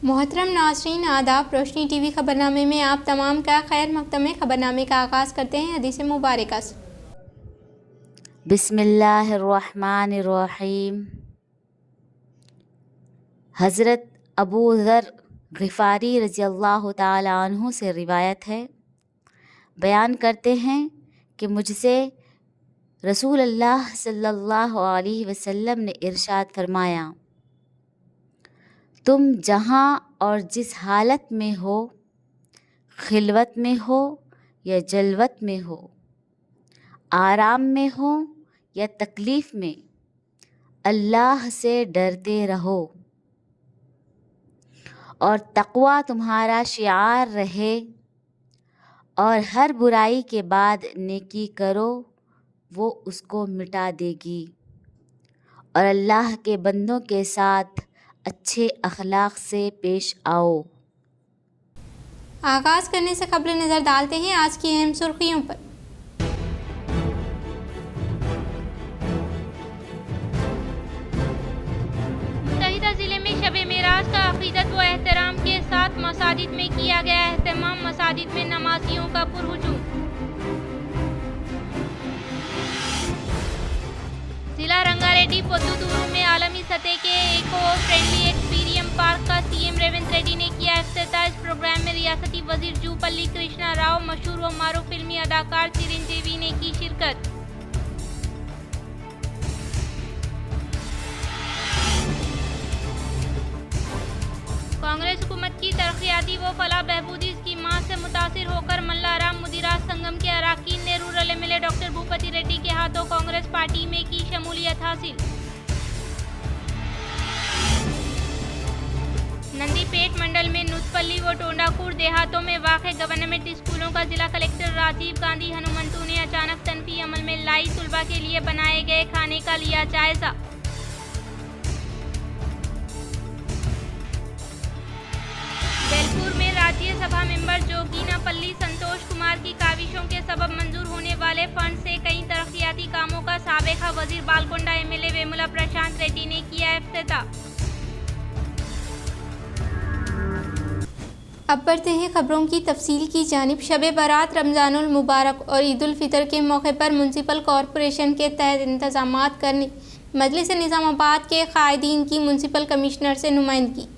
मोहतरम नाज़रीन आदाब। रोशनी टीवी खबरनामे में आप तमाम का खैर मकदम है। खबरनामे का आगाज़ करते हैं हदीस मुबारक से। बिस्मिल्लाहिर्रहमानिर्रहीम। हज़रत अबू ज़र ग़िफ़ारी रज़ियल्लाहु ताला अन्हु से रिवायत है, बयान करते हैं कि मुझसे रसूल अल्लाह सल्लल्लाहु अलैहि वसल्लम ने इरशाद फरमाया, तुम जहाँ और जिस हालत में हो, खिलवत में हो या जलवत में हो, आराम में हो या तकलीफ़ में, अल्लाह से डरते रहो और तक़वा तुम्हारा शिआर रहे और हर बुराई के बाद नेकी करो, वो उसको मिटा देगी और अल्लाह के बंदों के साथ अच्छे अखलाक से पेश आओ। आगाज़ करने से कबल नज़र डालते हैं आज की अहम सुर्खियों पर। मुत्तहिदा ज़िले में शब मेराज का अक़ीदत व एहतराम के साथ मसाजिद में किया गया एहतमाम। मसाजिद में नमाजियों का पुरहुजूम। जिला रंगारेड्डी पोद्दुतूरू में आलमी सतह के इको फ्रेंडली एक्सपीरियम पार्क का सीएम रेवंत रेड्डी ने किया इफ्तिताह। इस प्रोग्राम में रियासती वजीर जूपल्ली कृष्णा राव, मशहूर व मारूफ फिल्मी अदाकार चिरंजीवी ने की शिरकत। कांग्रेस हुकूमत की तरक्याती व फलाह बहबूदी स्कीमात से मुतासिर होकर मल्लाराम मुदिराज संगम के अराकीन ने rural MLA doctor Bhupathi Reddy के हाथों कांग्रेस पार्टी में की शमूलियत हासिल। नंदीपेट मंडल में नुतपल्ली व टोंडाकुर देहातों में वाक़े गवर्नमेंट स्कूलों का जिला कलेक्टर राजीव गांधी हनुमंतु ने अचानक तनफी अमल में लाई। तुलबा के लिए बनाए गए खाने का लिया जायजा। बेलपुर में राज्यसभा मेंबर जोगीनापल्ली संतोष कुमार की काविशों के सबब मंजूर होने वाले फंड से कई तरक्याती कामों का साबिका वजीर बालकोंडा एमएलए वेमुला प्रशांत रेड्डी ने किया इफ्तिताह। अब बढ़ते हैं खबरों की तफसील की जानिब। शब बारात, रमज़ानुल मुबारक और ईद उल फितर के मौके पर म्यूनसिपल कॉरपोरेशन के तहत इंतजामात करने मजलिस निज़ामाबाद के कायदीन की म्यूनसिपल कमिश्नर से नुमाइंदगी।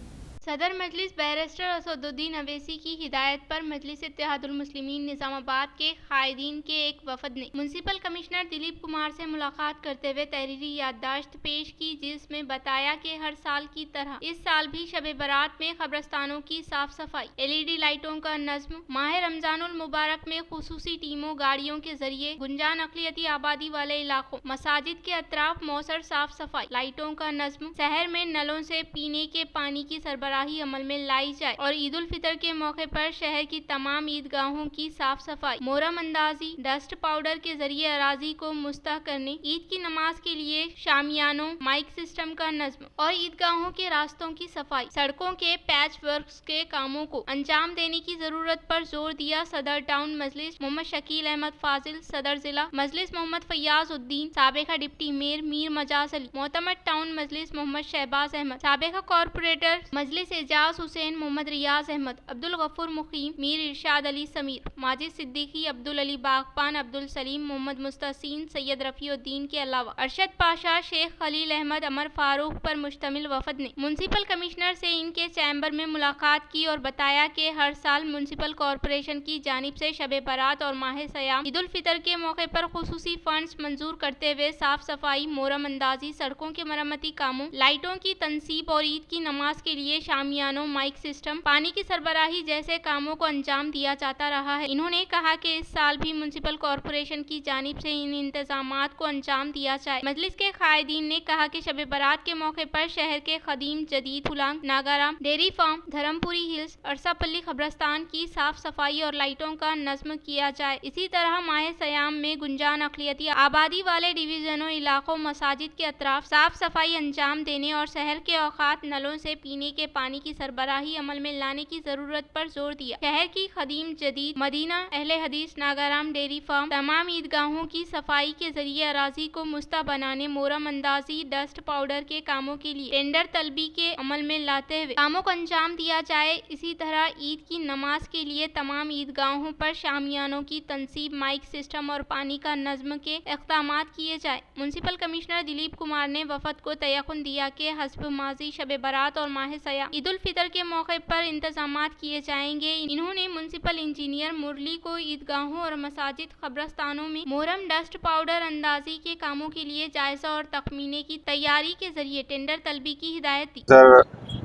सदर मजलिस बैरिस्टर असदुद्दीन अवैसी की हिदायत पर मजलिस इत्तेहादुल मुस्लिमीन निज़ामाबाद के कायदीन के एक वफद ने म्यूनसिपल कमिश्नर दिलीप कुमार से मुलाकात करते हुए तहरीरी याददाश्त पेश की, जिसमें बताया कि हर साल की तरह इस साल भी शब बारात में कब्रस्तानों की साफ सफाई, एलईडी लाइटों का नज्म, माह रमजानुल मुबारक में खुसूसी टीमों गाड़ियों के जरिए गुंजान अक़लियती आबादी वाले इलाकों, मसाजिद के अतराफ मौसर साफ सफाई, लाइटों का नज्म, शहर में नलों से पीने के पानी की सरबराही अमल में लाई जाए और ईद उल फितर के मौके पर शहर की तमाम ईदगाहों की साफ सफाई, मोहर्रम अंदाजी, डस्ट पाउडर के जरिए अराजी को मुस्तह करने, ईद की नमाज के लिए शामियानों, माइक सिस्टम का नज्म और ईदगाहों के रास्तों की सफाई, सड़कों के पैच वर्क के कामों को अंजाम देने की जरूरत पर जोर दिया। सदर टाउन मजलिस मोहम्मद शकील अहमद फाजिल, सदर जिला मजलिस मोहम्मद फैयाज उद्दीन, साबिका डिप्टी मेयर मीर मजाज अली, मोहतमद टाउन मजलिस मोहम्मद शहबाज अहमद, साबिका कॉर्पोरेटर मजलिस एजाज हुसैन, मोहम्मद रियाज अहमद, अब्दुल गफूर मुकीम, मीर इरशाद अली समीर, माजिद सिद्दीकी, अब्दुल अली बागपान, अब्दुल सलीम, मोहम्मद मुस्तहसीन, सैयद रफीउद्दीन के अलावा अरशद पाशा, शेख खलील अहमद, अमर फारूक पर मुश्तमिल वफद ने म्युनिसिपल कमिश्नर से इनके चैम्बर में मुलाकात की और बताया कि हर साल म्युनिसिपल कॉरपोरेशन की जानिब से शब बारात और माह सयाम, ईद उल फितर के मौके पर खुसूसी फंड्स मंजूर करते हुए साफ सफाई, मोहर्रम अंदाजी, सड़कों के मरम्मती कामों, लाइटों की तनसीब और ईद की नमाज के लिए शामियानों, माइक सिस्टम, पानी की सरबराही जैसे कामों को अंजाम दिया जाता रहा है। इन्होंने कहा कि इस साल भी म्युनिसिपल कॉरपोरेशन की जानिब से इन इंतजामात को अंजाम दिया जाए। मजलिस के कायदीन ने कहा कि शब बारात के मौके पर शहर के कदीम, जदीद, Phulang, Nagaram, dairy farm, Dharmapuri hills, Arsapalli कब्रस्तान की साफ सफाई और लाइटों का नज्म किया जाए। इसी तरह माह सयाम में गुंजान अक़लियती आबादी वाले डिवीजनों, इलाकों, मसाजिद के अतराफ साफ सफाई अंजाम देने और शहर के औकात नलों से पीने के पानी की सरबराही अमल में लाने की जरूरत पर जोर दिया। शहर की खदीम जदीद मदीना अहले हदीस नागाराम डेयरी फार्म तमाम ईदगाहों की सफाई के जरिए अराजी को मुस्ता बनाने, मोरम अंदाजी, डस्ट पाउडर के कामों के लिए टेंडर तलबी के अमल में लाते हुए कामों को अंजाम दिया जाए। इसी तरह ईद की नमाज के लिए तमाम ईदगाहों पर शामियानों की तनसीब, माइक सिस्टम और पानी का नज्म के इक़दामात किए जाए। म्युनिसिपल कमिश्नर दिलीप कुमार ने वफद को तयक़ुन दिया कि हस्ब माजी शब बरात और माह सया ईद उल फितर के मौके पर इंतजामात किए जाएंगे। इन्होंने म्युनिसिपल इंजीनियर मुरली को ईदगाहों और मसाजिद, कब्रस्तानों में मोहर्रम डस्ट पाउडर अंदाजी के कामों के लिए जायजा और तखमीने की तैयारी के जरिए टेंडर तलबी की हिदायत दी। सर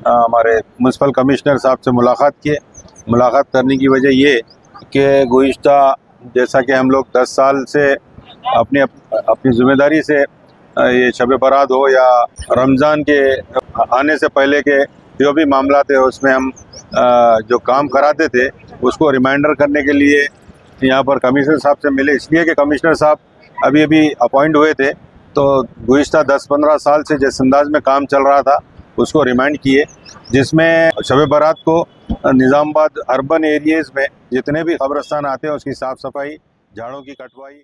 हमारे म्युनिसिपल कमिश्नर साहब से मुलाकात करने की वजह ये कि गुज़िश्ता जैसा कि हम लोग 10 साल से अपनी जिम्मेदारी से ये शब बारात हो या रमज़ान के आने से पहले के जो भी मामला थे उसमें हम जो काम कराते थे उसको रिमाइंडर करने के लिए यहाँ पर कमिश्नर साहब से मिले। इसलिए कि कमिश्नर साहब अभी अपॉइंट हुए थे तो गुज़िश्ता 10-15 साल से जिस अंदाज में काम चल रहा था उसको रिमाइंड किए, जिसमें शब बारात को निज़ामाबाद अर्बन एरियाज़ में जितने भी कब्रस्तान आते हैं उसकी साफ़ सफाई, झाड़ों की कटवाई।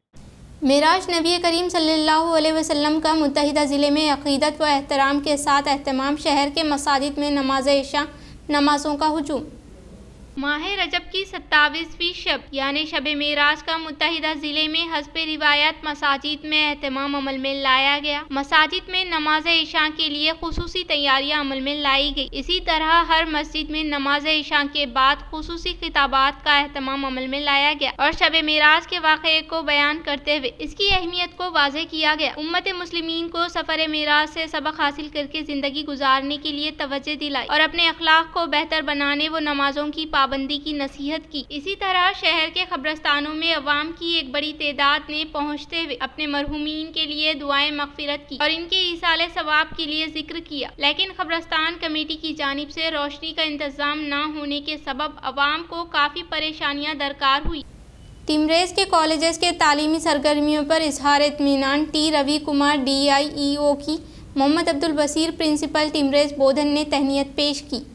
मेराज नबी करीम सल्लल्लाहु अलैहि वसल्लम का मुत्तहिदा ज़िले में अक़ीदत व एहतराम के साथ एहतमाम। शहर के मसाजिद में नमाज इशा नमाज़ों का हुजूम। माह रजब की 27वीं शब यानी शब मेराज का मुत्तहिदा ज़िले में हस्बे रिवायत मसाजिद में एहतमाम अमल में लाया गया। मसाजिद में नमाज इशा के लिए खुसूसी तैयारियां अमल में लाई गई। इसी तरह हर मस्जिद में नमाज इशा के बाद खुसूसी खिताबात का एहतमाम अमल में लाया गया और शब मेराज के वाक़े को बयान करते हुए इसकी अहमियत को वाज़ेह किया गया। उम्मत मुस्लिमीन को सफ़र मेराज से सबक हासिल करके ज़िंदगी गुजारने के लिए तवज्जो दिलाई और अपने अखलाक को बेहतर बनाने व नमाजों की पाबंदी की नसीहत की। इसी तरह शहर के कब्रस्तानों में अवाम की एक बड़ी तादाद ने पहुंचते हुए अपने मरहूमीन के लिए दुआएं मग़फ़िरत की और इनके ईसाले सवाब के लिए जिक्र किया। लेकिन कब्रस्तान कमेटी की जानिब से रोशनी का इंतजाम न होने के सबब अवाम को काफ़ी परेशानियां दरकार हुई। टिमरेज के कॉलेजेस के तालीमी सरगर्मियों पर इजहार इत्मीनान। टी रवि कुमार DIEO की मोहम्मद अब्दुल बसीर प्रिंसिपल टिमरेज बोधन ने तहनीत पेश की।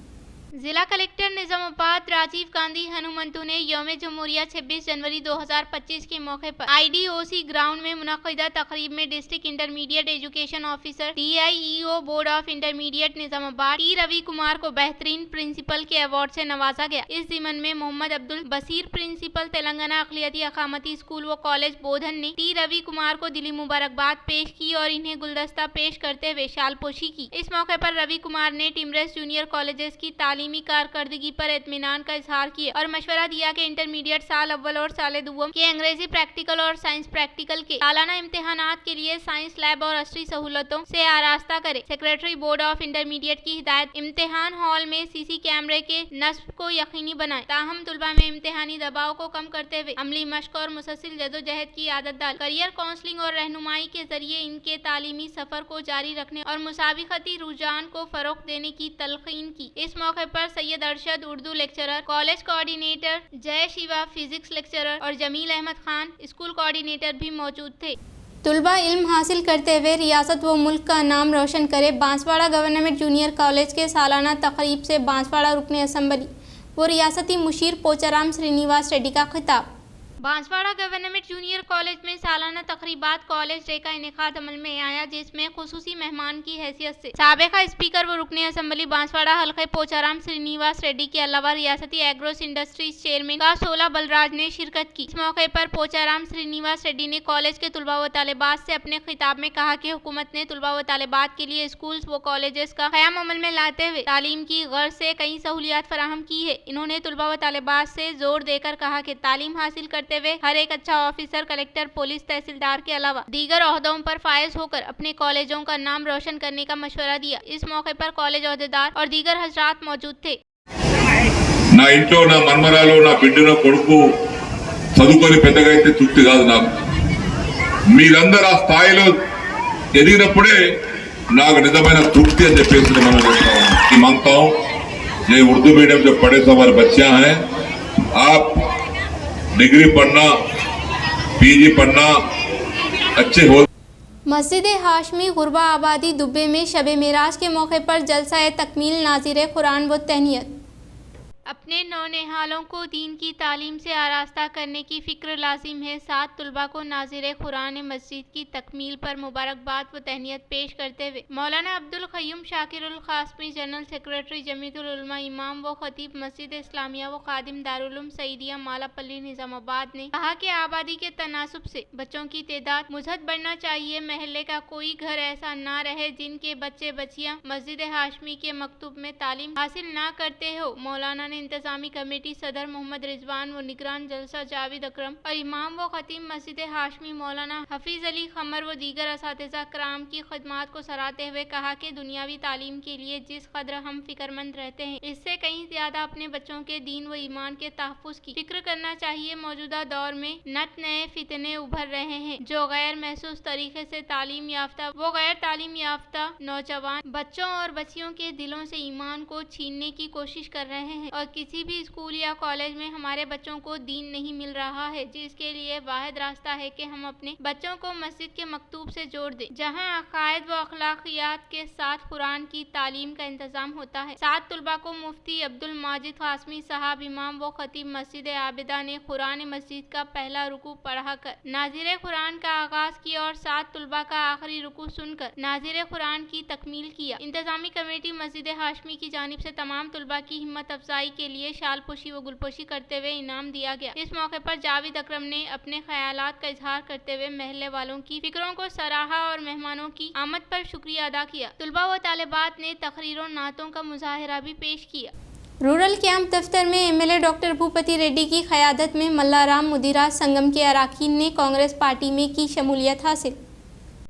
जिला कलेक्टर निजामाबाद राजीव गांधी हनुमंतु ने यौम जमहूरिया 26 जनवरी 2025 के मौके पर IDOC ग्राउंड में मुनक़िदा तकरीब में district intermediate education officer DIEO board of intermediate Nizamabad T Ravi Kumar को बेहतरीन प्रिंसिपल के अवार्ड से नवाजा गया। इस ज़िमन में मोहम्मद अब्दुल बसीर प्रिंसिपल तेलंगाना अक़लियती अक़ामती स्कूल व कॉलेज बोधन ने टी रवि कुमार को दिली मुबारकबाद पेश की और इन्हें गुलदस्ता पेश करते हुए शालपोशी की। इस मौके पर रवि कुमार ने टिमरेज जूनियर कॉलेजेस की तालीमी कारकर्दगी पर इत्मीनान का इजहार किया और मशवरा दिया कि इंटरमीडिएट साल अव्वल और साल दुवम के अंग्रेजी प्रैक्टिकल और साइंस प्रैक्टिकल के सालाना इम्तिहानात के लिए साइंस लैब और असरी सहूलतों से आरास्ता करे। सेक्रेटरी बोर्ड ऑफ इंटरमीडिएट की हिदायत, इम्तिहान हॉल में CC कैमरे के नस्ब को यकीनी बनाए। ताहम तुलबा में इम्तिहानी दबाव को कम करते हुए अमली मश्क और मुसलसल जदोजहद की आदत डाल करियर काउंसलिंग और रहनुमाई के जरिए इनके तालीमी सफर को जारी रखने और मुसाबिकती रुझान को फरोग देने की तलकीन की। इस मौके पर Syed Arshad Urdu lecturer, college coordinator जय शिवा फिजिक्स लेक्चरर और जमील अहमद खान स्कूल कोऑर्डिनेटर भी मौजूद थे। तुलबा इल्म हासिल करते हुए रियासत व मुल्क का नाम रोशन करे। बांसवाड़ा गवर्नमेंट जूनियर कॉलेज के सालाना तकरीब से बांसवाड़ा रुकने असम्बली व रियासती मुशीर पोचाराम श्रीनिवास रेड्डी का खिताब। बांसवाड़ा गवर्नमेंट जूनियर कॉलेज में सालाना तकरीबात कॉलेज डे का इनेकाद अमल में आया, जिसमें खुसूसी मेहमान की हैसियत से साबिका स्पीकर व रुकने असम्बली बांसवाड़ा हल्के पोचाराम श्रीनिवास रेड्डी के अलावा रियासती एग्रोस इंडस्ट्रीज चेयरमैन का 16 बलराज ने शिरकत की। इस मौके पर पोचाराम श्रीनिवास रेड्डी ने कॉलेज के तुलबा व तालिबात से अपने खिताब में कहा कि हुकूमत ने तुलबा व तालिबात के लिए स्कूल व कॉलेजेस का क़याम अमल में लाते हुए तालीम की गर्ज से कई सहूलियात फराहम की है। इन्होंने तुलबा व तालिबात से जोर देकर कहा कि तालीम हासिल करते हुए हर एक अच्छा ऑफिसर, कलेक्टर, पुलिस, तहसीलदार के अलावा दीगर ओहदों पर फायज होकर अपने कॉलेजों का नाम रोशन करने का मशवरा दिया। इस मौके पर कॉलेज ओहदेदार और दीगर हजरात मौजूद थे। నా ఇంట్లో నా మన్మరాలు నా బిడ్డ నా కొడుకు చదువుకొని పెద్దగా అయితే తృప్తి కాదు నాకు. మీరందరూ ఆ స్థాయిలో ఎదిగినప్పుడే నాకు నిజమైన తృప్తి అని చెప్పేసి మనం कि मांगता हूँ ये उर्दू मीडियम जो पढ़े तो हमारे बच्चियां हैं, आप डिग्री पढ़ना, PG पढ़ना अच्छे हो। मस्जिद हाशमी गुरबा आबादी दुब्बे में शब मेराज के मौके पर जलसा तकमील नाज़िर कुरान व तहनीत। अपने नौनिहालों को दीन की तालीम से आरास्ता करने की फ़िक्र लाजिम है। 7 तुलबा को नाज़िर कुरान मस्जिद की तकमील पर मुबारकबाद व तहनीत पेश करते हुए मौलाना अब्दुल क़य्यूम शाकिरुल क़ासमी, जनरल सेक्रेटरी जमीयतुल उलमा, इमाम व ख़तीब मस्जिद इस्लामिया व खादिम दारुल उलूम सईदिया मालापल्ली निज़ामाबाद ने कहा कि आबादी के तनासुब से बच्चों की तादाद मुज़हद बढ़ना चाहिए। महल्ले का कोई घर ऐसा ना रहे जिनके बच्चे बच्चियाँ मस्जिद हाशमी के मकतूब में तालीम हासिल ना करते हो। मौलाना इंतजामी कमेटी सदर मोहम्मद रिजवान व निगरान जलसा जावेद अकरम और इमाम व खतीब मस्जिद हाशमी मौलाना हफीज अली खमर व दीगर असातिज़ा कराम की खिदमत को सराहते हुए कहा कि दुनियावी तालीम के लिए जिस कदर हम फिक्रमंद रहते हैं, इससे कहीं ज्यादा अपने बच्चों के दीन व ईमान के तहफ़्फ़ुज़ की फिक्र करना चाहिए। मौजूदा दौर में नत नए फितने उभर रहे हैं जो गैर महसूस तरीके से तालीम याफ्ता व गैर तालीम याफ्ता नौजवान बच्चों और बच्चियों के दिलों से ईमान को छीनने की कोशिश कर रहे हैं और किसी भी स्कूल या कॉलेज में हमारे बच्चों को दीन नहीं मिल रहा है, जिसके लिए वाहिद रास्ता है कि हम अपने बच्चों को मस्जिद के मकतूब से जोड़ दें, जहां अकायद व अखलाकियात के साथ कुरान की तालीम का इंतजाम होता है। 7 तुलबा को मुफ्ती अब्दुल माजिद कासमी साहब, इमाम व खतीब मस्जिद आबिदा ने कुरान मस्जिद का पहला रुकू पढ़ा कर नाज़िर कुरान का आगाज किया और 7 तुलबा का आखिरी रुकू सुनकर नाज़िर कुरान की तकमील किया। इंतजामी कमेटी मस्जिद हाशमी की जानिब से तमाम तुलबा की हिम्मत अफजाई के लिए शालपोशी व गुलपोशी करते हुए इनाम दिया गया। इस मौके पर जावेद अकरम ने अपने ख्यालात का इजहार करते हुए महल्ले वालों की फिक्रों को सराहा और मेहमानों की आमद पर शुक्रिया अदा किया। तुलबा व तालिबात ने तकरीरों नातों का मुजाहिरा भी पेश किया। रूरल कैंप दफ्तर में एमएलए डॉक्टर भूपति रेड्डी की क़यादत में मल्लाराम मुदिराज संगम के अराकीन ने कांग्रेस पार्टी में की शमूलियत हासिल।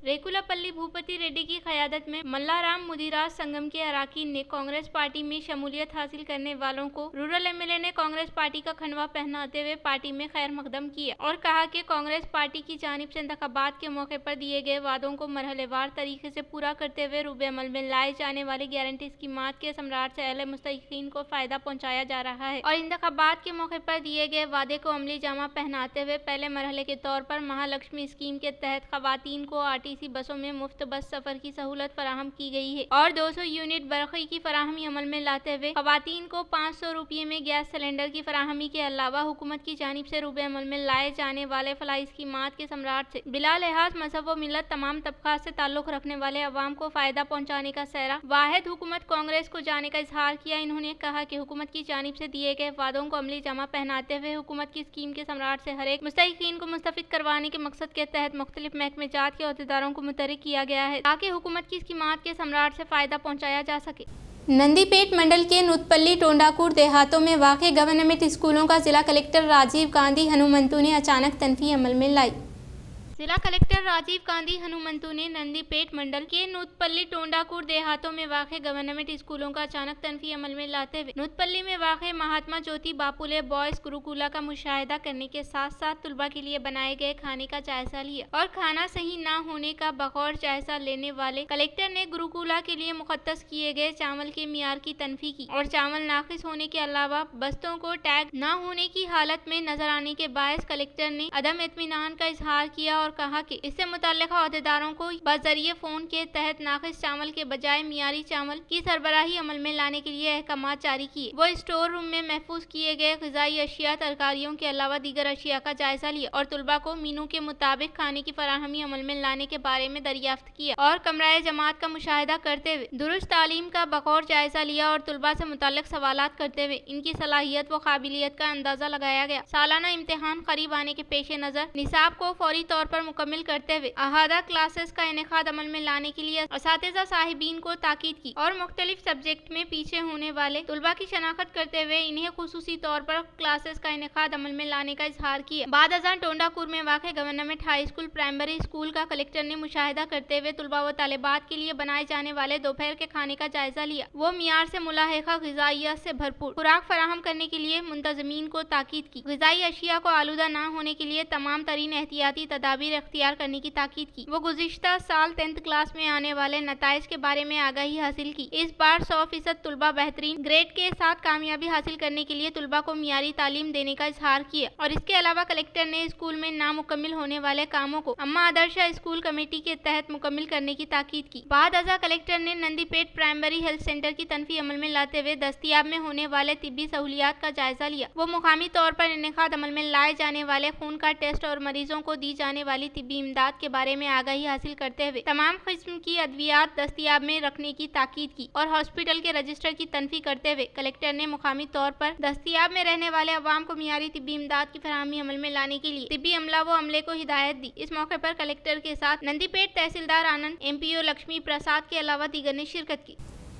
रेकुलापल्ली भूपति रेड्डी की क़यादत में मल्लाराम मुदिराज संगम के अराकीन ने कांग्रेस पार्टी में शमूलियत हासिल करने वालों को रूरल एमएलए ने कांग्रेस पार्टी का खंडवा पहनाते हुए पार्टी में खैर मकदम किया और कहा कि कांग्रेस पार्टी की जानिब से इंतखाबात के मौके पर दिए गए वादों को मरहलेवार तरीके से पूरा करते हुए रूबे अमल में लाए जाने वाली गारंटी स्कीमात के सम्राट से अहले मुस्तहिकीन को फायदा पहुँचाया जा रहा है और इंतखाबात के मौके पर दिए गए वादे को अमली जामा पहनाते हुए पहले मरहले के तौर पर महालक्ष्मी स्कीम के तहत खवातीन को आरटीसी बसों में मुफ्त बस सफर की सहूलत फराहम की गई है और 200 यूनिट बरक़ी की फराहमी अमल में लाते हुए खवातीन को 500 रुपये में गैस सिलेंडर की फराहमी के अलावा हुकूमत की जानिब से रूबे अमल में लाए जाने वाले फलाही स्कीमात के सम्राट से बिला लिहाज मजहब व मिलत तमाम तबकात से ताल्लुक रखने वाले अवाम को फायदा पहुँचाने का सहरा वाहिद हुकूमत कांग्रेस को जाने का इजहार किया। इन्होंने कहा कि हुकूमत की जानिब से दिए गए वादों को अमली जमा पहनाते हुए हुकूमत की स्कीम के सम्राट से हर एक मुस्तहिकीन को मुस्तफिद करवाने के मकसद के तहत मुख्तलिफ महकमे जात के अहदेदारों को मुतहर्रिक किया गया है ताकि हुकूमत की स्कीमात के सम्राट से फायदा पहुंचाया जा सके। नंदीपेट मंडल के नुतपल्ली टोंडाकुर देहातों में वाक़ गवर्नमेंट स्कूलों का जिला कलेक्टर राजीव गांधी हनुमंतु ने अचानक तनफी अमल में लाई। जिला कलेक्टर राजीव गांधी हनुमंतु ने नंदीपेट मंडल के नुतपल्ली टोंडाकुर देहातों में वाक़ गवर्नमेंट स्कूलों का अचानक तनफी अमल में लाते हुए नुतपल्ली में वाक़ महात्मा ज्योति बापुले बॉयज गुरुकुला का मुशाहिदा करने के साथ साथ तुलबा के लिए बनाए गए खाने का जायजा लिया और खाना सही न होने का बगौर जायजा लेने वाले कलेक्टर ने गुरुकुला के लिए मुख्तस किए गए चावल के मियार की तनफी की और चावल नाकिस होने के अलावा बस्तों को टैग न होने की हालत में नजर आने के बायस कलेक्टर ने अदम इत्मीनान का इजहार किया और कहा कि इससे मुतल्लिका अहदेदारों को बजरिए फोन के तहत नाकिस चावल के बजाय मियारी चावल की सरबराही अमल में लाने के लिए अहकामात जारी किए। वो स्टोर रूम में महफूज किए गए ग़िज़ाई अशिया तरकारियों के अलावा दीगर अशिया का जायजा लिया और तुलबा को मीनू के मुताबिक खाने की फराहमी अमल में लाने के बारे में दरियाफ्त किया और कमराए जमात का मुशाहिदा करते हुए दुरुस्त तालीम का बगौर जायजा लिया और तुलबा से मुतल्लिक सवालात करते हुए इनकी सलाहियत व काबिलियत का अंदाजा लगाया गया। सालाना इम्तिहान करीब आने के पेश नज़र निसाब को फौरी तौर पर मुकम्मिल करते हुए अहादा क्लासेस का इनेकाद अमल में लाने के लिए असातिज़ा साहिबीन को ताकीद की और मुख्तलिफ सब्जेक्ट में पीछे होने वाले तुलबा की शनाख्त करते हुए इन्हें खुसूसी तौर पर क्लासेस का इनेकाद अमल में लाने का इजहार किया। बाद अज़ान टोंडाकुर में वाक़ government high school primary school का कलेक्टर ने मुशाहिदा करते हुए तुलबा व तालिबात के लिए बनाए जाने वाले दोपहर के खाने का जायजा लिया। वो मियार से मुलाहिका ग़िज़ाइयत से भरपूर खुराक फराहम करने के लिए मुंतज़मीन को ताकीद की। ग़िज़ाई अशिया को आलूदा न होने के लिए तमाम तरीन एहतियाती तदाबीर तदाबीर अख्तियार करने की ताकीद की। वो गुज़िश्ता साल 10th क्लास में आने वाले नताइज के बारे में आगाही हासिल की। इस बार 100% तुलबा बेहतरीन ग्रेड के साथ कामयाबी हासिल करने के लिए तुलबा को मियारी तालीम देने का इजहार किया। और इसके अलावा कलेक्टर ने स्कूल में नामुकम्मिल होने वाले कामों को अम्मा आदर्शा स्कूल कमेटी के तहत मुकम्मिल करने की ताकीद की। बाद अज़ा कलेक्टर ने नंदीपेट प्राइमरी हेल्थ सेंटर की तनफी अमल में लाते हुए दस्तयाब में होने वाले तिब्बी सहूलियात का जायजा लिया। वो मुकामी तौर पर इनेकाद अमल में लाए जाने वाले खून का टेस्ट और मरीजों को दी जाने वाली तिब्बी इमदाद के बारे में आगाही हासिल करते हुए तमाम किस्म की अद्वियात दस्तयाब में रखने की ताकीद की और हॉस्पिटल के रजिस्टर की तनफी करते हुए कलेक्टर ने मुकामी तौर पर दस्तयाब में रहने वाले अवाम को मियारी तिब्बी इमदाद की फराहमी अमल में लाने के लिए तिब्बी अमला व अमले को हिदायत दी। इस मौके पर कलेक्टर के साथ नंदीपेट तहसीलदार आनंद, MPO लक्ष्मी प्रसाद के अलावा दीगर ने शिरकत की।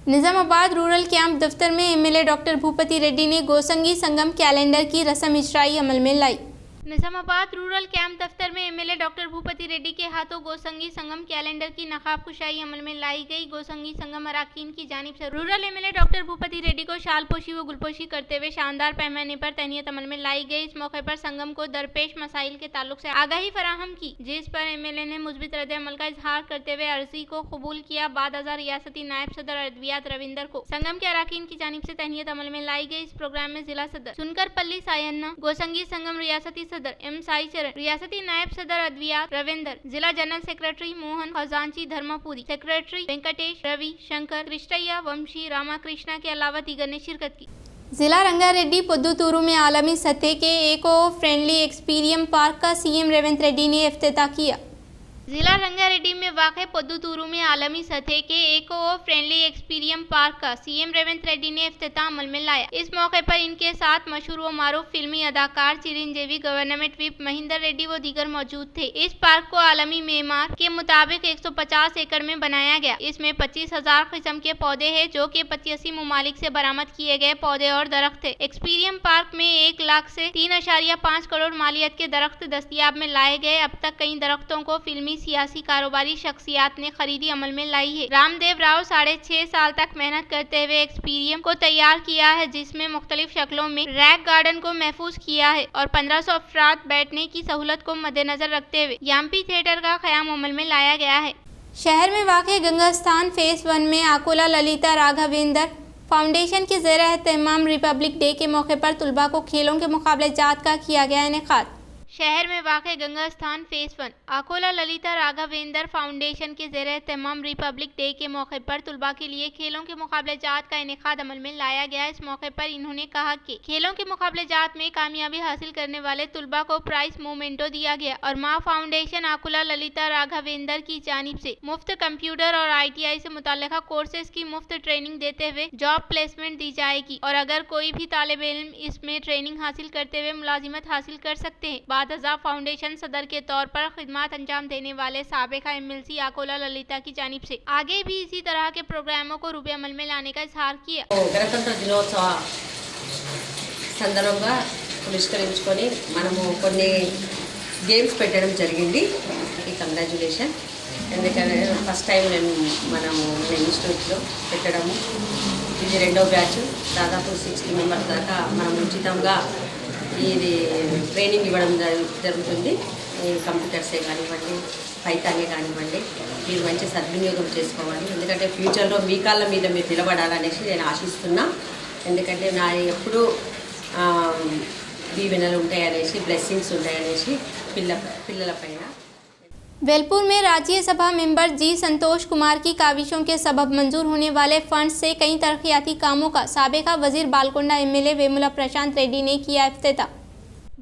निजामाबाद रूरल कैंप दफ्तर में MLA डॉक्टर भूपति रेड्डी ने गोसंगी संगम कैलेंडर की रस्म इजराई अमल में लाई। निजामाबाद रूरल कैंप दफ्तर में MLA डॉक्टर भूपति रेड्डी के हाथों गोसंगी संगम कैलेंडर की नकाब कुशाई अमल में लाई गई। गोसंगी संगम अराकीन की जानिब से rural MLA doctor Bhupathi Reddy को शालपोशी व गुलपोशी करते हुए शानदार पैमाने पर तहनीत अमल में लाई गई। इस मौके पर संगम को दरपेश मसाइल के ताल्लुक से आगाही फराहम की, जिस पर MLA ने मुस्बित रद्द अमल का इजहार करते हुए अर्जी को कबूल किया। बाद अज़ा रियासती नायब सदर अद्वियात रविंदर को संगम के अराकीन की जानिब से तहनीत अमल में लाई गई। इस प्रोग्राम में जिला सदर सुनकर पल्ली सायन्ना, गोसंगी संगम रियासती सदर M साई चरण, रियासती नायब सदर अद्वियात रविंदर, जिला जनरल सेक्रेटरी मोहन खजांची धर्मपुरी, सेक्रेटरी वेंकटेश, रवि शंकर, कृष्णैया वंशी, रामाकृष्णा के अलावा दीगर ने शिरकत की। जिला रंगारेड्डी पुद्दुतूरू में आलमी सतह के एको फ्रेंडली एक्सपीरियम पार्क का CM रेवंत रेड्डी ने इफ्तिताह किया। जिला रंगारेड्डी में वाक़ पुद्दुतूरू में आलमी सतह के एको फ्रेंडली एक्सपीरियम पार्क का CM रेवंत रेड्डी ने इफ्तिताह अमल में लाया। इस मौके पर इनके साथ मशहूर व मारूफ फिल्मी अदाकार चिरंजीवी, गवर्नमेंट व्हिप महेंद्र रेड्डी व दीगर मौजूद थे। इस पार्क को आलमी मेमार के मुताबिक 150 एकड़ में बनाया गया। इसमें 25,000 किस्म के पौधे हैं, जो कि 85 मुमालिक से बरामद किए गए पौधे और दरख्त थे। एक्सपीरियम पार्क में 1 लाख से 3.5 करोड़ मालियत के दरख्त दस्तयाब में लाए गए। अब तक कई दरख्तों को फिल्मी सियासी कारोबारी शख्सियात ने खरीदी अमल में लाई है। रामदेव राव 6.5 साल तक मेहनत करते हुए एक्सपीरियम को तैयार किया है, जिसमें मुख्तलिफ शक्लों में रैक गार्डन को महफूज किया है और 1500 अफराद बैठने की सहूलत को मद्देनजर रखते हुए याम्पी थिएटर का क़याम अमल में लाया गया है। शहर में वाक़े गंगा स्थान फेज़ 1 में आकोला ललिता राघवेंद्र फाउंडेशन के ज़ेर एहतमाम रिपब्लिक डे के मौके पर तुलबा को खेलों के मुकाबले जात का किया गया इनेकाद। शहर में वाक़ गंगा स्थान फेज़ 1 आकोला ललिता राघवेंद्र फाउंडेशन के ज़ेर एहतमाम रिपब्लिक डे के मौके पर तुलबा के लिए खेलों के मुकाबले जात का इनेकाद अमल में लाया गया। इस मौके पर इन्होंने कहा कि खेलों के मुकाबले जात में कामयाबी हासिल करने वाले तुलबा को प्राइज मोमेंटो दिया गया और माँ फाउंडेशन आकोला ललिता राघवेंद्र की जानिब से मुफ्त कंप्यूटर और ITI से मुताल्लिका कोर्सेज की मुफ्त ट्रेनिंग देते हुए जॉब प्लेसमेंट दी जाएगी और अगर कोई भी तालिब इल्म इसमें ट्रेनिंग हासिल करते हुए मुलाजिमत हासिल कर सकते हैं। बाद अज़ा फाउंडेशन सदर के तौर पर खिदमत अंजाम देने वाले साबिका MLC आकोला ललिता की जानिब से आगे भी इसी तरह के प्रोग्रामों को रूबे अमल में लाने का इजहार किया। గణతంత్ర దినోత్సవ సందర్భంగా పురస్కరించుకొని మనము కొన్ని గేమ్స్ పెట్టడం జరిగింది. కంగ్రాచ్యులేషన్. ఎందుకంటే ఫస్ట్ టైం మనము ఇన్స్టిట్యూట్లో పెట్టడము, ఇది 2వ బ్యాచ్. దాదాపు 60 మెంబర్స్ దాకా మనం ఉచితంగా ఇది ట్రైనింగ్ ఇవ్వడం జరుగుతుంది. కంప్యూటర్సే కానివ్వండి, పైథానే కానివ్వండి, మీరు మంచి సద్వినియోగం చేసుకోవాలి. ఎందుకంటే ఫ్యూచర్లో మీ కాళ్ళ మీద మీరు నిలబడాలనేసి నేను ఆశిస్తున్నా. ఎందుకంటే నా ఎప్పుడూ దీవెనలు ఉంటాయనేసి, బ్లెస్సింగ్స్ ఉంటాయనేసి పిల్లల పైన। वेलपुर में राज्यसभा मेंबर जी संतोष कुमार की काविशों के सबब मंजूर होने वाले फंड से कई तरक्याती कामों का साबिका वजीर बालकोंडा MLA वेमुला प्रशांत रेड्डी ने किया इफ्तिताह।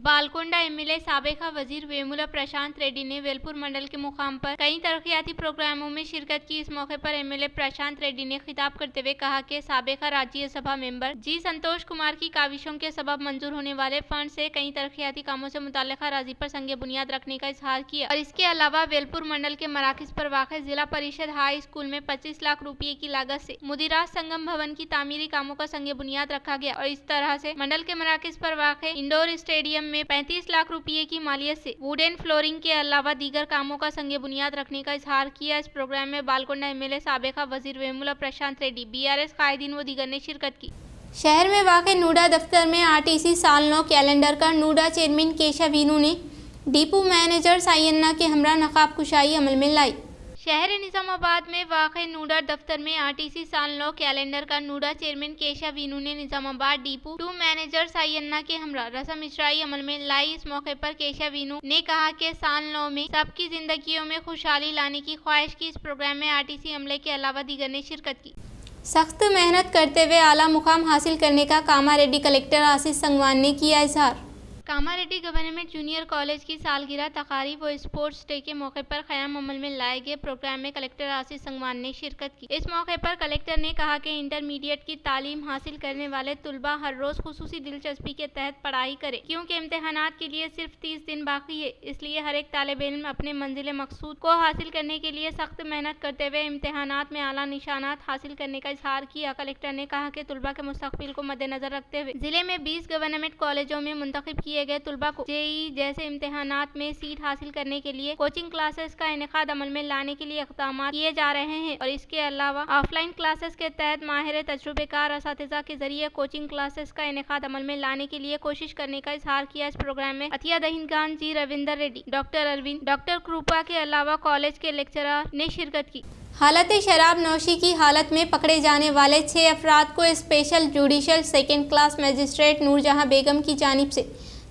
बालकोंडा MLA साबिका वजीर वेमुला प्रशांत रेड्डी ने वेलपुर मंडल के मुकाम पर कई तरक्याती प्रोग्रामों में शिरकत की। इस मौके पर MLA प्रशांत रेड्डी ने खिताब करते हुए कहा कि साबिका राज्यसभा मेंबर जी संतोष कुमार की काविशों के सबब मंजूर होने वाले फंड से कई तरक्याती कामों से मुताल्लिका राजी पर संगे बुनियाद रखने का इजहार किया और इसके अलावा वेलपुर मंडल के मराकज पर वाक़ जिला परिषद हाई स्कूल में 25 लाख रुपये की लागत से मुदिराज संगम भवन की तामीरी कामों का संगे बुनियाद रखा गया और इस तरह से मंडल के मराकज पर वाक़ इंडोर स्टेडियम में 35 लाख रुपये की मालियत से वुडन फ्लोरिंग के अलावा दीगर कामों का संगे बुनियाद रखने का इजहार किया। इस प्रोग्राम में बालकोंडा MLA साबिका वजीर वेमुला प्रशांत रेड्डी, BRS कायदीन व दीगर ने शिरकत की। शहर में वाक़ नूडा दफ्तर में RTC साल 9 कैलेंडर का नूडा चेयरमैन केशव वीनू ने डिपो मैनेजर सायन्ना के हमरा नकाब कुशाई अमल में लाई। शहर निजामाबाद में वाक़ नूडा दफ्तर में आरटीसी साल 9 कैलेंडर का नूडा चेयरमैन केशव वीनू ने निजामाबाद डिपो 2 मैनेजर सायन्ना के हमरा रस्म इजराई अमल में लाई। इस मौके पर केशव वीनू ने कहा कि साल 9 में सबकी जिंदगियों में खुशहाली लाने की ख्वाहिश की। इस प्रोग्राम में आरटीसी अमले के अलावा दीगर ने शिरकत की। सख्त मेहनत करते हुए आला मुकाम हासिल करने का कामारेड्डी कलेक्टर आशीष संगवान ने किया इजहार। कामारेड्डी गवर्नमेंट जूनियर कॉलेज की सालगिरह तकारीब व स्पोर्ट्स डे के मौके पर क़याम अमल में लाए गए प्रोग्राम में कलेक्टर आशीष संगवान ने शिरकत की। इस मौके पर कलेक्टर ने कहा कि इंटरमीडिएट की तालीम हासिल करने वाले तुलबा हर रोज़ खुसूसी दिलचस्पी के तहत पढ़ाई करें, क्योंकि इम्तहानात के लिए सिर्फ 30 दिन बाकी है। इसलिए हर एक तालिब इल्म अपने मंजिल मकसूद को हासिल करने के लिए सख्त मेहनत करते हुए इम्तहानात में आला निशानात हासिल करने का इजहार किया। कलेक्टर ने कहा कि तुलबा के मुस्तकबिल को मद्देनजर रखते हुए जिले में 20 गवर्नमेंट कॉलेजों में मुंतखब किए गए तुलबा को जेईई जैसे इम्तहानात में सीट हासिल करने के लिए कोचिंग क्लासेस का इनेकाद अमल में लाने के लिए इक़दाम किए जा रहे हैं और इसके अलावा ऑफलाइन क्लासेस के तहत माहिर तजुर्बेकार असातिज़ा के जरिए कोचिंग क्लासेस का इनेकाद अमल में लाने के लिए कोशिश करने का इजहार किया। इस प्रोग्राम में अतिया दहिंदगान जी रविंदर रेड्डी, डॉक्टर अरविंद, डॉक्टर कृपा के अलावा कॉलेज के लेक्चरर ने शिरकत की। हालत शराब नौशी की हालत में पकड़े जाने वाले 6 अफराद को special judicial second class magistrate Noorjahan Begum की जानिब से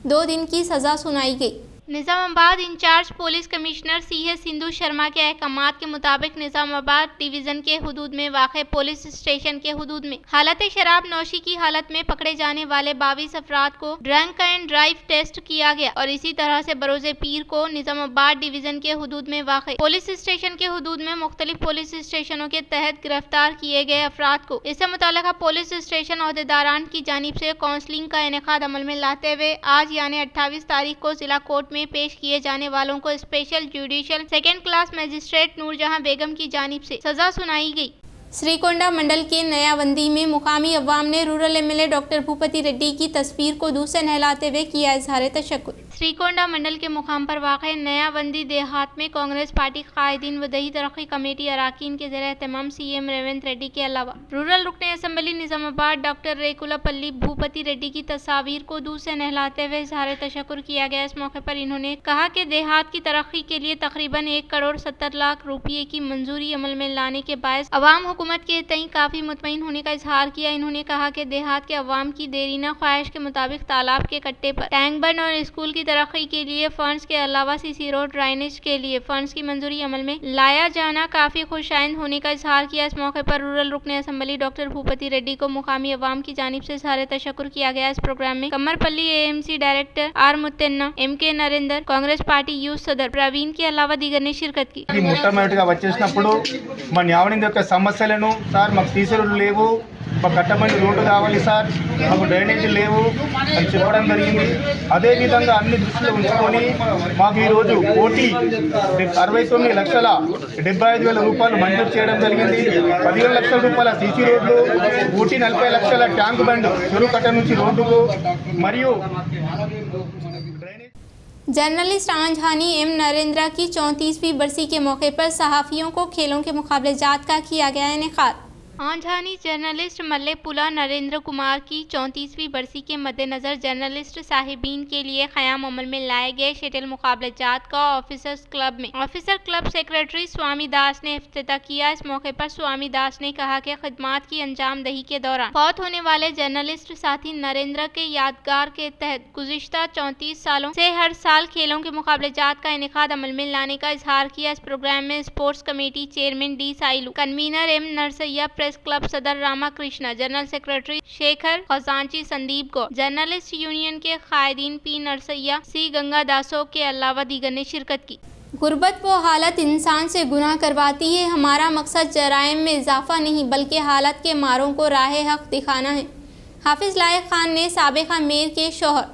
2 दिन की सज़ा सुनाई गई। Nizamabad incharge police commissioner C A Sindhu Sharma के अहकामात के मुताबिक निजामाबाद डिवीज़न के हुदूद में वाक़े पुलिस स्टेशन के हुदूद में हालत शराब नौशी की हालत में पकड़े जाने वाले 22 अफराद को ड्रंक एंड ड्राइव टेस्ट किया गया और इसी तरह से बरोज़े पीर को निजामाबाद डिवीज़न के हुदूद में वाक़े पुलिस स्टेशन के हुदूद में मुख्तलिफ पुलिस स्टेशनों के तहत गिरफ्तार किए गए अफराद को इससे मुताल्लिक़ पुलिस स्टेशन अहदेदारान की जानिब से काउंसलिंग का इनेकाद अमल में लाते हुए आज यानी 28 तारीख को जिला कोर्ट में पेश किए जाने वालों को special judicial second class magistrate Noorjahan Begum की जानिब से सजा सुनाई गई। श्रीकोंडा मंडल के नयावंदी में मुकामी अवाम ने rural MLA doctor Bhupathi Reddy की तस्वीर को दूध से नहलाते हुए किया इजहार तशक्कुर। श्रीकोंडा मंडल के मुकाम पर वाक़ नयावंदी देहात में कांग्रेस पार्टी कायदीन व दही तरक्की कमेटी अराकीन के ज़ेर एहतमाम सीएम रेवंत रेड्डी के अलावा रूरल रुकने असम्बली निजामाबाद डॉक्टर रेकुलापल्ली भूपति रेड्डी की तस्वीर को दूध से नहलाते हुए इजहार तशक्कुर किया गया। इस मौके पर इन्होंने कहा कि देहात की तरक्की के लिए तकरीबन 1 करोड़ 70 लाख रुपये की मंजूरी अमल में लाने के बायस अवाम हुकूमत के तई काफ़ी मुतमईन होने का इजहार किया। इन्होंने कहा कि देहात के अवाम की देरीना ख्वाहिश के मुताबिक तालाब के कट्टे पर टैंक बन और स्कूल की तरक्की के लिए फंड्स के अलावा सीसी रोड ड्राइनेज के लिए फंड्स की मंजूरी अमल में लाया जाना काफ़ी खुशाइंद होने का इजहार किया। इस मौके पर रूरल रुकने असम्बली डॉक्टर भूपति रेड्डी को मुकामी अवाम की जानिब से इजहार तशक्कुर किया गया। इस प्रोग्राम में Kamarpalli AMC director R Muttanna, M K Narendra, Congress party youth सदर प्रवीण के अलावा दीगर ने शिरकत की। మొట్టమొదటిగా వచ్చేసినప్పుడు మా న్యావనింది యొక్క సమస్యలను సార్ మాకు సీసీలు లేవు, మాకు కట్టమని రోడ్డు కావాలి సార్, మాకు డ్రైనేజీ లేవు అని చెప్పడం జరిగింది. అదేవిధంగా అన్ని దృష్టిలో ఉంచుకొని మాకు ఈరోజు కోటి 69,75,000 రూపాయలు మంజూరు చేయడం జరిగింది. 15 లక్షల రూపాయల సీసీ రోడ్లు, 40 లక్షల ట్యాంక్ బండ్ చెరువు కట్ట నుంచి రోడ్డుకు మరియు जर्नलिस्ट आंजहानी एम नरेंद्र की 34वीं बरसी के मौके पर सहाफ़ियों को खेलों के मुकाबले जात का किया गया इनेकाद। आंजहानी जर्नलिस्ट मल्लेपुला नरेंद्र कुमार की 34वीं बरसी के मद्देनज़र जर्नलिस्ट साहिबीन के लिए क़याम अमल में लाए गए शटल मुकाबले जात का ऑफिसर्स क्लब में ऑफिसर क्लब सेक्रेटरी स्वामी दास ने इफ्तिताह किया। इस मौके पर स्वामी दास ने कहा कि खिदमात की अंजाम दही के दौरान फौत होने वाले जर्नलिस्ट साथी नरेंद्र के यादगार के तहत गुज़िश्ता 34 सालों से हर साल खेलों के मुकाबले जात का इनेकाद अमल में लाने का इजहार किया। इस प्रोग्राम में sports committee chairman D Sailu, convener M Narsaiah, press club सदर रामा कृष्णा, जनरल सेक्रेटरी शेखर खजांची, संदीप गौर, जर्नलिस्ट यूनियन के कायदीन पी नरसैया, सी गंगा दासो के अलावा दीगर ने शिरकत की। गुर्बत वो हालत इंसान से गुनाह करवाती है। हमारा मकसद जराइम में इजाफा नहीं बल्कि हालत के मारों को राह हक दिखाना है। हाफिज लायक खान ने साबिका मेयर के शौहर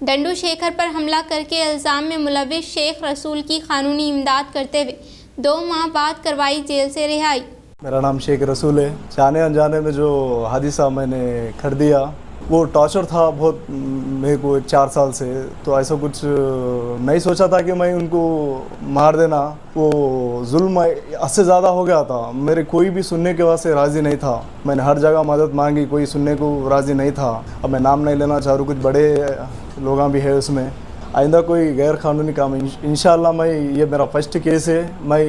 डंडू शेखर पर हमला करके इल्ज़ाम में मुलविस शेख रसूल की कानूनी इमदाद करते हुए 2 माह बाद करवाई जेल से रिहाई। मेरा नाम शेख रसूल है। जाने अनजाने में जो हादिसा मैंने कर दिया वो टॉर्चर था बहुत मेरे को 4 साल से, तो ऐसा कुछ नहीं सोचा था कि मैं उनको मार देना। वो जुल्म इससे ज़्यादा हो गया था। मेरे कोई भी सुनने के वास्ते राज़ी नहीं था। मैंने हर जगह मदद मांगी, कोई सुनने को राज़ी नहीं था। अब मैं नाम नहीं लेना चाह रहा, कुछ बड़े लोग भी है उसमें। आइंदा कोई गैर कानूनी काम इंशाल्लाह मैं ये मेरा फर्स्ट केस है। मैं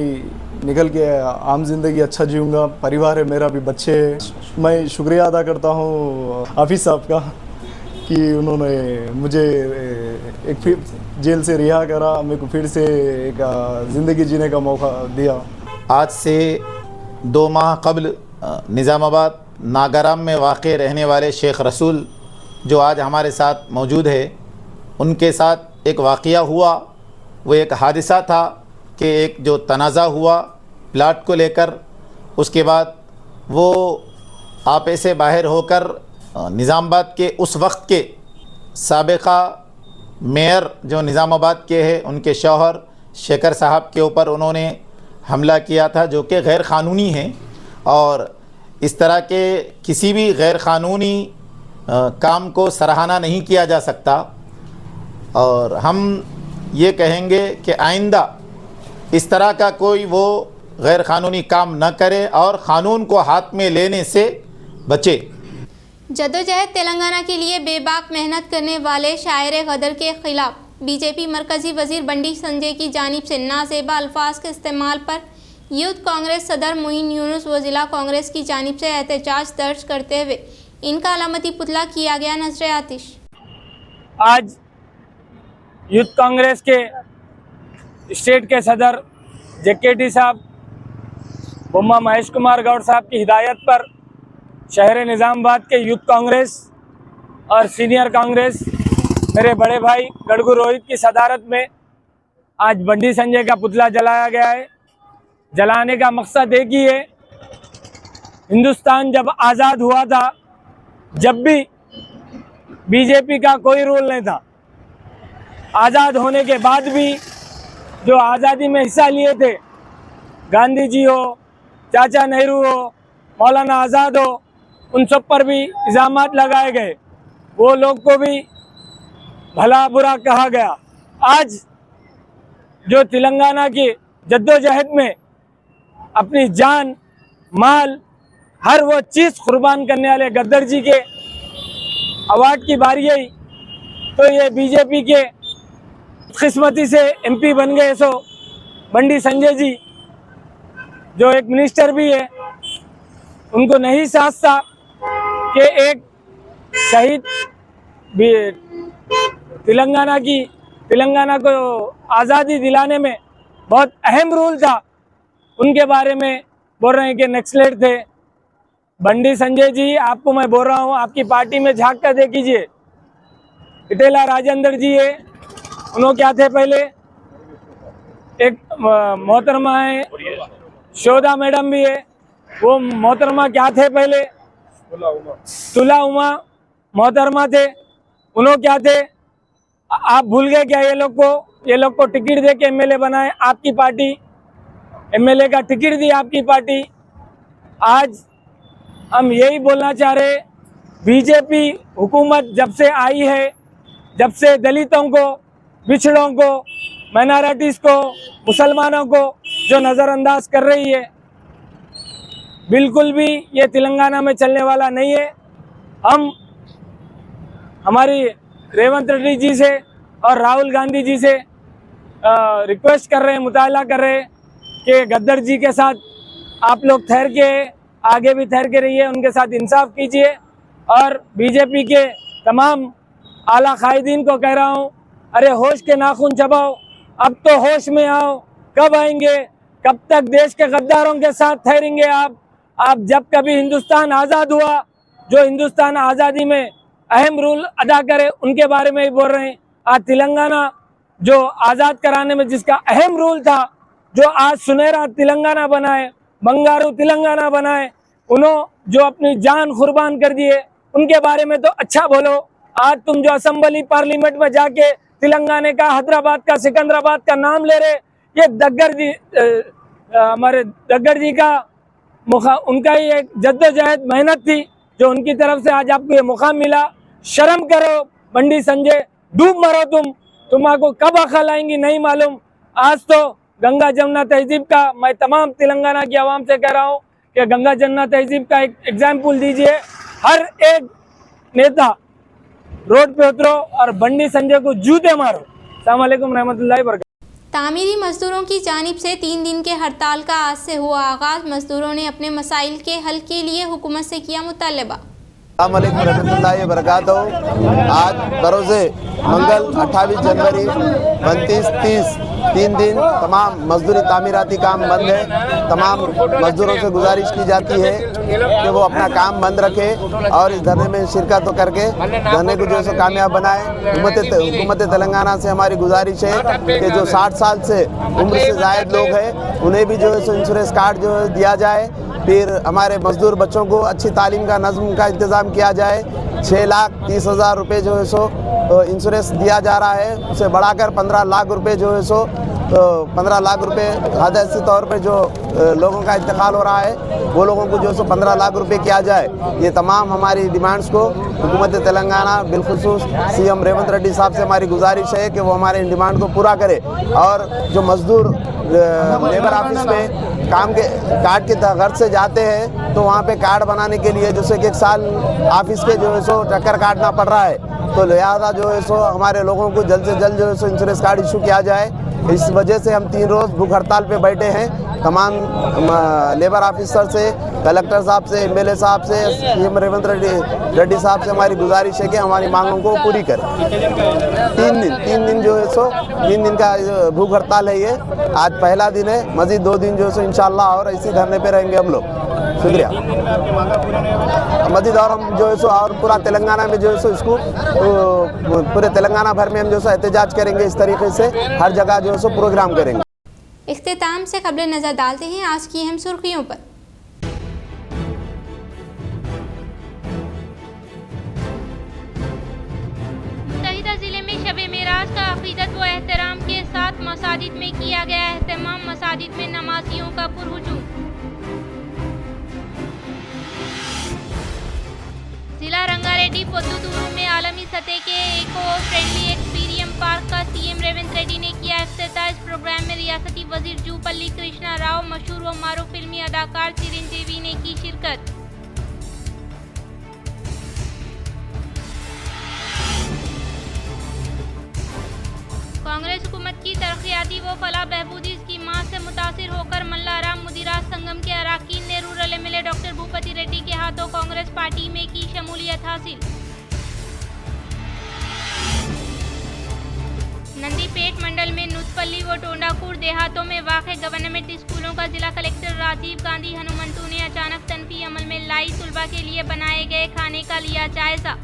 निकल के आम जिंदगी अच्छा जीऊँगा, परिवार है मेरा भी, बच्चे हैं। मैं शुक्रिया अदा करता हूँ हाफिज़ साहब का कि उन्होंने मुझे एक फिर जेल से रिहा करा, मेरे को फिर से एक ज़िंदगी जीने का मौका दिया। आज से 2 माह कबल निज़ामाबाद नागाराम में वाक़ रहने वाले शेख रसूल जो आज हमारे साथ मौजूद है, उनके साथ एक वाक़या हुआ। वो एक हादसा था कि एक जो तनाज़ा हुआ प्लाट को लेकर, उसके बाद वो आपे से बाहर होकर निज़ामाबाद के उस वक्त के साबिक़ा मेयर जो निज़ामाबाद के हैं, उनके शौहर शेखर साहब के ऊपर उन्होंने हमला किया था, जो कि गैर क़ानूनी है। और इस तरह के किसी भी गैर क़ानूनी काम को सराहना नहीं किया जा सकता। और हम ये कहेंगे कि आइंदा इस तरह का कोई वो गैर क़ानूनी काम न करे और क़ानून को हाथ में लेने से बचे। जद्दोजहद तेलंगाना के लिए बेबाक मेहनत करने वाले शायर गदर के खिलाफ बीजेपी मरकजी वजीर बंडी संजय की जानिब से नाजेबा अल्फाज के इस्तेमाल पर यूथ कांग्रेस सदर मोइन यूनुस व जिला कांग्रेस की जानिब से एहतजाज दर्ज करते हुए इनका अलामती पुतला किया गया नजर आतिश। आज यूथ कांग्रेस के स्टेट के सदर जेकेटी साहब बोम्मा महेश कुमार गौड़ साहब की हिदायत पर शहर निज़ामाबाद के यूथ कांग्रेस और सीनियर कांग्रेस मेरे बड़े भाई गड़गू रोहित की सदारत में आज बंडी संजय का पुतला जलाया गया है। जलाने का मकसद एक ही है, हिंदुस्तान जब आज़ाद हुआ था, जब भी बीजेपी का कोई रोल नहीं था, आज़ाद होने के बाद भी जो आज़ादी में हिस्सा लिए थे, गांधी जी हो, चाचा नेहरू हो, मौलाना आज़ाद हो, उन सब पर भी इल्ज़ामात लगाए गए, वो लोग को भी भला बुरा कहा गया। आज जो तेलंगाना की जद्दोजहद में अपनी जान माल हर वो चीज़ कुर्बान करने वाले गद्दर जी के अवार्ड की बारी आई, तो ये बीजेपी के किस्मती से एमपी बन गए। सो बंडी संजय जी जो एक मिनिस्टर भी है, उनको नहीं साथ था कि एक शहीद भी तेलंगाना को आज़ादी दिलाने में बहुत अहम रोल था, उनके बारे में बोल रहे हैं कि नक्सलेट थे। बंडी संजय जी, आपको मैं बोल रहा हूँ, आपकी पार्टी में झांक कर देखिए, इटेला राजेंद्र जी है, उन्होंने क्या थे पहले, एक मोहतरमा है शोधा मैडम भी है, वो मोहतरमा क्या थे पहले, तुला उमा मोहतरमा थे, उन्होंने क्या थे, आप भूल गए क्या? ये लोग को टिकट दे के एमएलए बनाए आपकी पार्टी, एमएलए का टिकट दी आपकी पार्टी। आज हम यही बोलना चाह रहे, बीजेपी हुकूमत जब से आई है, जब से दलितों को, पिछड़ों को, माइनॉरिटीज़ को, मुसलमानों को जो नज़रअंदाज कर रही है, बिल्कुल भी ये तेलंगाना में चलने वाला नहीं है। हम हमारी रेवंत रेड्डी जी से और राहुल गांधी जी से रिक्वेस्ट कर रहे हैं, मुताला कर रहे हैं कि गद्दर जी के साथ आप लोग ठहर के, आगे भी ठहर के रहिए, उनके साथ इंसाफ कीजिए। और बीजेपी के तमाम आला कायदीन को कह रहा हूँ, अरे होश के नाखून चबाओ, अब तो होश में आओ। कब आएंगे? कब तक देश के गद्दारों के साथ ठहरेंगे आप जब कभी हिंदुस्तान आज़ाद हुआ, जो हिंदुस्तान आज़ादी में अहम रोल अदा करे, उनके बारे में ही बोल रहे हैं। आज तेलंगाना जो आज़ाद कराने में जिसका अहम रोल था, जो आज सुनहरा तेलंगाना बनाए, बंगारू तेलंगाना बनाए, उन्होंने जो अपनी जान कुर्बान कर दिए, उनके बारे में तो अच्छा बोलो। आज तुम जो असेंबली पार्लियामेंट में जाके तेलंगाना का, हैदराबाद का, सिकंदराबाद का नाम ले रहे, ये हमारे दग्गर जी का उनका ही एक जद्दोजहद मेहनत थी, जो उनकी तरफ से आज आपको ये मुकाम मिला। शर्म करो बंडी संजय, डूब मरो तुम्हारा कब अकल आएंगी नहीं मालूम। आज तो गंगा जमुना तहजीब का मैं तमाम तेलंगाना की आवाम से कह रहा हूँ कि गंगा जमुना तहजीब का एक एग्जाम्पल दीजिए। हर एक नेता रोड पे उतरो और बंडी संजय को जूते मारो, अस्सलाम वालेकुम रहमतुल्लाहि व बरकातहू। तामीरी मजदूरों की जानिब से 3 दिन के हड़ताल का आज से हुआ आगाज़। मजदूरों ने अपने मसाइल के हल के लिए हुकूमत से किया मुतालबा। अस्सलाम वालेकुम रहमतुल्लाहि व बरकातहू। आज बरोज़े मंगल 28 जनवरी 29-30 3 दिन तमाम मजदूरी तामीराती काम बंद है। तमाम मजदूरों से गुजारिश की जाती है कि वो अपना काम बंद रखे और इस धरने में शिरकत करके धरने को जो है कामयाब बनाए। हुकूमत तेलंगाना से हमारी गुजारिश है कि जो 60 साल से उम्र से ज़ायद लोग हैं उन्हें भी जो है इंश्योरेंस कार्ड जो है दिया जाए। फिर हमारे मजदूर बच्चों को अच्छी तालीम का नज़्म का इंतज़ाम किया जाए। 6,30,000 रुपये जो है सो इंश्योरेंस दिया जा रहा है, उसे बढ़ाकर 15 लाख रुपये जो है सो 15 लाख रुपये हदसी तौर पे जो लोगों का इंतकाल हो रहा है वो लोगों को जो है सो 15 लाख रुपये किया जाए। ये तमाम हमारी डिमांड्स को हुकूमत तेलंगाना बिलखुसूस CM रेवंत रेड्डी साहब से हमारी गुजारिश है कि वो हमारे इन डिमांड को पूरा करे। और जो मजदूर लेबर ऑफिस में काम के कार्ड के घर से जाते हैं तो वहाँ पे कार्ड बनाने के लिए जैसे कि 1 साल ऑफिस के जो है सो चक्कर काटना पड़ रहा है, तो लिहाजा जो है सो हमारे लोगों को जल्द से जल्द जो है सो इंश्योरेंस कार्ड इशू किया जाए। इस वजह से हम 3 रोज़ भूख हड़ताल पे बैठे हैं। तमाम लेबर ऑफिसर से, कलेक्टर साहब से, MLA साहब से, CM रेवंत रेड्डी साहब से हमारी गुजारिश है कि हमारी मांगों को पूरी करें। 3 दिन जो है सो 3 दिन का भूख हड़ताल है। ये आज पहला दिन है, मज़ीद 2 दिन जो है सो इंशाल्लाह और इसी धरने पे रहेंगे हम लोग। शुक्रिया। मज़ीद और हम जो है सो और पूरा तेलंगाना में जो है सो इसको पूरे तेलंगाना भर में हम जो है एहतजाज करेंगे। इस तरीके से हर जगह जो है सो प्रोग्राम करेंगे। इख्तिताम से खबरें नज़र डालते हैं आज की अहम सुर्खियों पर। मुत्तहिदा जिले में शब-ए मेराज का अक़ीदत व एहतराम के साथ मसाजिद में किया गया एहतमाम। मसाजिद में नमाजियों का पुरहुजूम। जिला रंगारेड्डी पोद्दुतूरू में आलमी सतह के इको फ्रेंडली एक्सपीरियम पार्क का CM रेवंत रेड्डी ने किया इफ्तिताह। इस प्रोग्राम में रियासती वजीर जूपल्ली कृष्णा राव, मशहूर व मारूफ फिल्मी अदाकार चिरंजीवी ने की शिरकत। कांग्रेस हुकूमत की तरक्याती व फलाह बहबूदी स्कीमात से मुतासिर होकर मल्लाराम मुदिराज संगम के अराकीन ने rural MLA doctor Bhupathi Reddy के हाथों कांग्रेस पार्टी में की शमूलियत हासिल। नंदीपेट मंडल में नुतपल्ली व टोंडाकूर देहातों में वाक़े गवर्नमेंट स्कूलों का जिला कलेक्टर राजीव गांधी हनुमंतु ने अचानक तनफी अमल में लाई। तलबा के लिए बनाए गए खाने का लिया जायजा।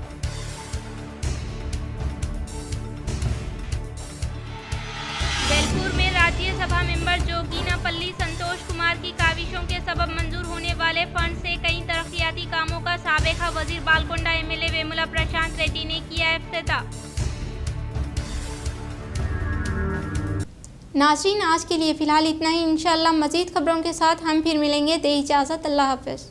बेलपुर में राज्यसभा मेंबर जोगीनापल्ली संतोष कुमार की काविशों के सबब मंजूर होने वाले फंड से कई तरक्याती कामों का साबिका वजीर बालकोंडा MLA वेमुला प्रशांत रेड्डी ने किया इफ्तिताह। नाज़रीन, आज के लिए फ़िलहाल इतना ही। इंशाअल्लाह मज़ीद खबरों के साथ हम फिर मिलेंगे। दे इजाज़त, अल्लाह हाफ़िज़।